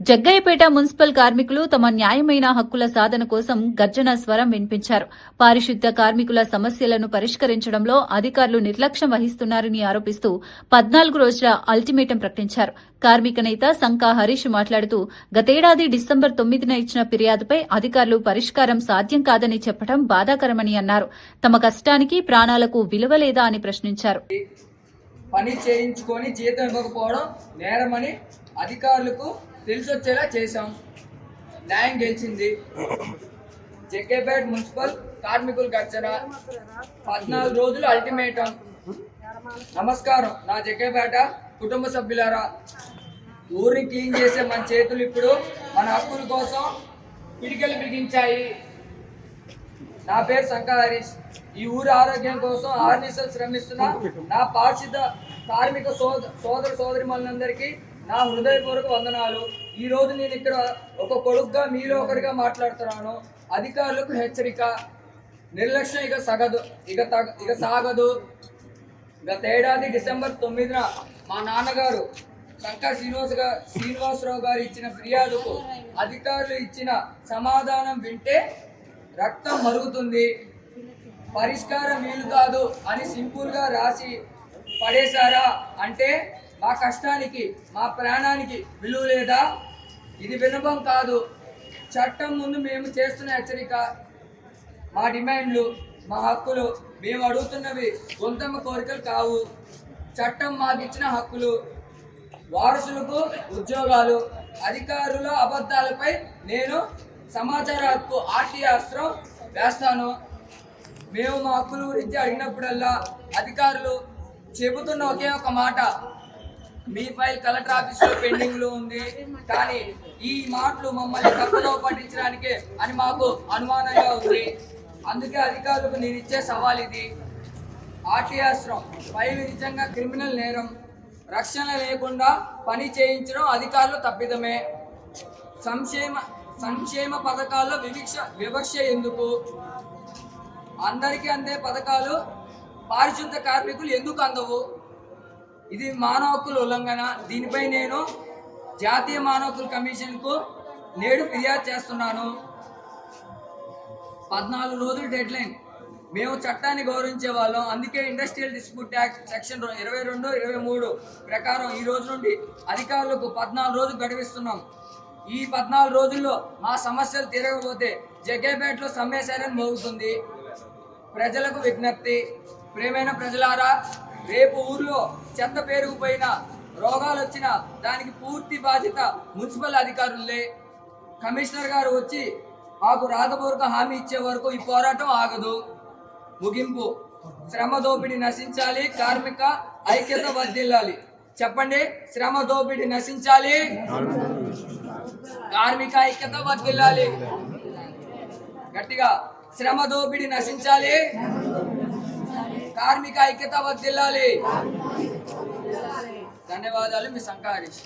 Jaggayyapeta municipal కార్మికులు తమ న్యాయమైన హక్కుల సాధన కోసం గర్జన స్వరం వినిపించారు. పారిశుద్ధ్య కార్మికుల సమస్యలను పరిష్కరించడంలో అధికారులు నిర్లక్ష్యం వహిస్తున్నారని ఆరోపిస్తూ 14 రోజుల అల్టిమేటం ప్రకటించారు. కార్మిక నేత సంకా హరీష్ మాట్లాడుతూ గతేడాది డిసెంబర్ 9న ఇచ్చిన ఫిర్యాదుపై అధికారులు పరిష్కారం సాధ్యం కాదని చెప్పడం బాధాకరమని అన్నారు. తమ కష్టానికి ప్రాణాలకు విలువ లేదా అని ప్రశ్నించారు. పని చేయించుకొని జీతం ఇవ్వకపోవడం నేరమని అధికారులకు తెలిసొచ్చేలా చేశాం. న్యాయం గెలిచింది. జగ్గయ్యపేట మున్సిపల్ కార్మికుల గర్జన 14 రోజులు అల్టిమేటం. నమస్కారం నా జగ్గయ్యపేట కుటుంబ సభ్యులారా. ఊరిని క్లీన్ చేసే మన చేతులు ఇప్పుడు మన హక్కుల కోసం పిడికెలు బిగించాయి. నా పేరు సంకా హరీష్. ఈ ఊరి ఆరోగ్యం కోసం ఆర్నిసలు శ్రమిస్తున్న నా పారిశుద్ధ కార్మిక సోదరిమణులందరికీ నా హృదయపూర్వక వందనాలు. ఈ రోజు నేను ఇక్కడ ఒక కొడుకుగా మీలో ఒకరిగా మాట్లాడుతున్నాను. అధికారులకు హెచ్చరిక. నిర్లక్ష్యం ఇక సాగదు. గతేడాది డిసెంబర్ 9న మా నాన్నగారు సంకా శ్రీనివాసరావు గారు ఇచ్చిన ఫిర్యాదుకు అధికారులు ఇచ్చిన సమాధానం వింటే రక్తం మరుగుతుంది. పరిష్కారం వీలు కాదు అని సింపుల్గా రాసి పడేశారా అంటే మా కష్టానికి మా ప్రాణానికి విలువ లేదా? ఇది వినపం కాదు. చట్టం ముందు మేము చేస్తున్న హెచ్చరిక. మా డిమాండ్లు, మా హక్కులు, మేము అడుగుతున్నవి సొంతమ్మ కోరికలు కావు. చట్టం మాకిచ్చిన హక్కులు. వారసులకు ఉద్యోగాలు. అధికారుల అబద్ధాలపై నేను సమాచార హక్కు ఆర్టీ అస్త్రం వేస్తాను. మేము మా హక్కుల గురించి అడిగినప్పుడల్లా అధికారులు చెబుతున్న ఒకే ఒక మాట, మీ ఫైల్ కలెక్టర్ ఆఫీస్లో పెండింగ్లో ఉంది. కానీ ఈ మాటలు మమ్మల్ని తప్పుదో పట్టించడానికే అని మాకు అనుమానంగా ఉంది. అందుకే అధికారులకు నేను ఇచ్చే సవాల్ ఇది. ఆర్టీ అస్త్రం ఫైల్ నిజంగా క్రిమినల్ నేరం. రక్షణ లేకుండా పని చేయించడం అధికారులు తప్పిదమే. సంక్షేమ పథకాల్లో వివక్ష ఎందుకు? అందరికీ అందే పథకాలు పారిశుద్ధ కార్మికులు ఎందుకు అందవు? ఇది మానవ హక్కుల ఉల్లంఘన. దీనిపై నేను జాతీయ మానవ హక్కుల కమిషన్కు నేడు ఫిర్యాదు చేస్తున్నాను. 14 రోజులు డెడ్ లైన్. మేము చట్టాన్ని గౌరవించే వాళ్ళం. అందుకే ఇండస్ట్రియల్ డిస్ప్యూట్ యాక్ట్ సెక్షన్ 22, 23 ప్రకారం ఈ రోజు నుండి అధికారులకు 14 రోజులు గడువిస్తున్నాం. ఈ 14 రోజుల్లో మా సమస్యలు తీరకపోతే జగ్గయ్యపేటలో సమ్మె సైరన్ మోగుతుంది. ప్రజలకు విజ్ఞప్తి. ప్రియమైన ప్రజలారా, రేపు ఊర్లో చెత్త పేరుకుపోయినా రోగాలు వచ్చినా దానికి పూర్తి బాధ్యత మున్సిపల్ అధికారులే. కమిషనర్ గారు వచ్చి మాకు రాతపూర్వక హామీ ఇచ్చే వరకు ఈ పోరాటం ఆగదు. ముగింపు. శ్రమ దోపిడీ నశించాలి. కార్మిక ఐక్యత వర్ధిల్లాలి. చెప్పండి, శ్రమ దోపిడీ నశించాలి. కార్మిక ఐక్యత వర్ధిల్లాలి. గట్టిగా, శ్రమ దోపిడీ నశించాలి. కార్మిక ఐక్యత వర్ధిల్లాలి. ధన్యవాదాలు. మీ సంకా హరీష్.